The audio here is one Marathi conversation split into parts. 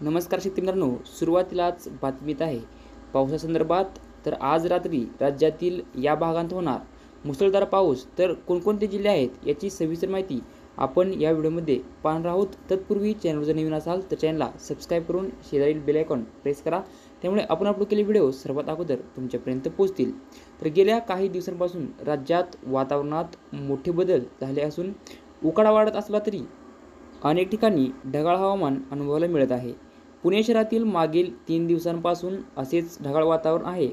नमस्कार शेतकरी मित्रांनो, सुरुवातीलाच बातमीत आहे पावसासंदर्भात. तर आज रात्री राज्यातील या भागांत होणार मुसळधार पाऊस. तर कोणकोणते जिल्हे आहेत याची सविस्तर माहिती आपण या व्हिडिओमध्ये पाहणार आहोत. तत्पूर्वी चॅनल जर नवीन असाल तर चॅनलला सबस्क्राईब करून शेजारील बेल आयकॉन प्रेस करा. त्यामुळे आपण अपलोड केलेले व्हिडिओ सर्वात अगोदर तुमच्यापर्यंत पोहोचतील. तर गेल्या काही दिवसांपासून राज्यात वातावरणात मोठे बदल झाले असून उकाडा वाढत असला तरी अनेक ठिकाणी ढगाळ हवामान अनुभवायला मिळत आहे. पुणे शहरातील मागील 3 दिवसांपासून असेच ढगाळ वातावरण आहे.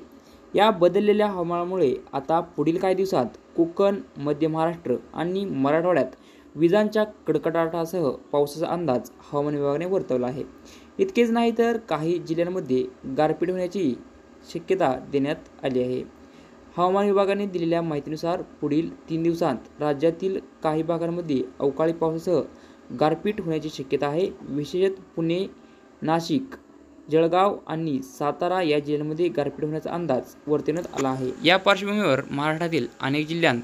या बदललेल्या हवामानामुळे आता पुढील काही दिवसात कोकण, मध्य महाराष्ट्र आणि मराठवाड्यात विजांच्या कडकडाटासह पावसाचा अंदाज हवामान विभागाने वर्तवला आहे. इतकेच नाही तर काही जिल्ह्यांमध्ये गारपीट होण्याची शक्यता देण्यात आली आहे. हवामान विभागाने दिलेल्या माहितीनुसार पुढील 3 दिवसांत राज्यातील काही भागांमध्ये अवकाळी पावसासह गारपीट होण्याची शक्यता आहे. विशेषतः पुणे, नाशिक, जळगाव आणि सातारा या जिल्ह्यांमध्ये गारपीट होण्याचा अंदाज वर्तवण्यात आला आहे. या पार्श्वभूमीवर महाराष्ट्रातील अनेक जिल्ह्यांत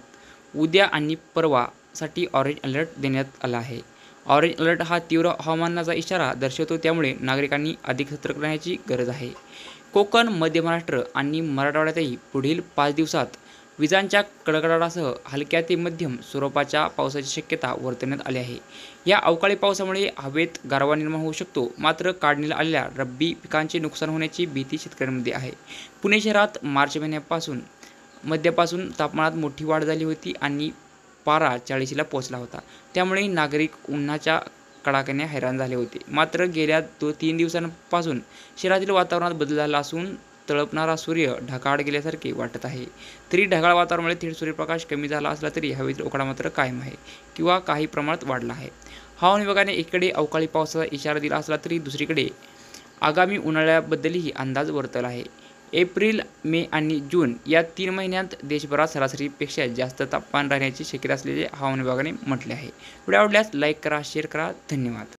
उद्या आणि परवासाठी ऑरेंज अलर्ट देण्यात आला आहे. ऑरेंज अलर्ट हा तीव्र हवामानाचा इशारा दर्शवतो, त्यामुळे नागरिकांनी अधिक सतर्क राहण्याची गरज आहे. कोकण, मध्य महाराष्ट्र आणि मराठवाड्यातही पुढील 5 दिवसात विजांच्या कडकडाटासह हलक्या ते मध्यम स्वरूपाच्या पावसाची शक्यता वर्तवण्यात आली आहे. या अवकाळी पावसामुळे हवेत गारवा निर्माण होऊ शकतो, मात्र काढणीला आलेल्या रब्बी पिकांचे नुकसान होण्याची भीती शेतकऱ्यांमध्ये आहे. पुणे शहरात मार्च मध्यापासून तापमानात मोठी वाढ झाली होती आणि पारा 40ला पोहोचला होता. त्यामुळे नागरिक उन्हाच्या कडाक्याने हैराण झाले होते. मात्र गेल्या 3 दिवसांपासून शहरातील वातावरणात बदल झाला असून तळपणारा सूर्य ढगाळ गेल्यासारखे वाटत आहे. तरी ढगाळ वातावरणामुळे थेट सूर्यप्रकाश कमी झाला असला तरी हवेतील उकाडा मात्र कायम आहे किंवा काही प्रमाणात वाढला आहे. हवामान विभागाने एकीकडे अवकाळी पावसाचा इशारा दिला असला तरी दुसरीकडे आगामी उन्हाळ्याबद्दलही अंदाज वर्तवला आहे. एप्रिल, मे आणि जून या 3 महिन्यांत देशभरात सरासरीपेक्षा जास्त तापमान राहण्याची शक्यता असल्याचे हवामान विभागाने म्हटले आहे. व्हिडिओ आवडल्यास लाईक करा, शेअर करा. धन्यवाद.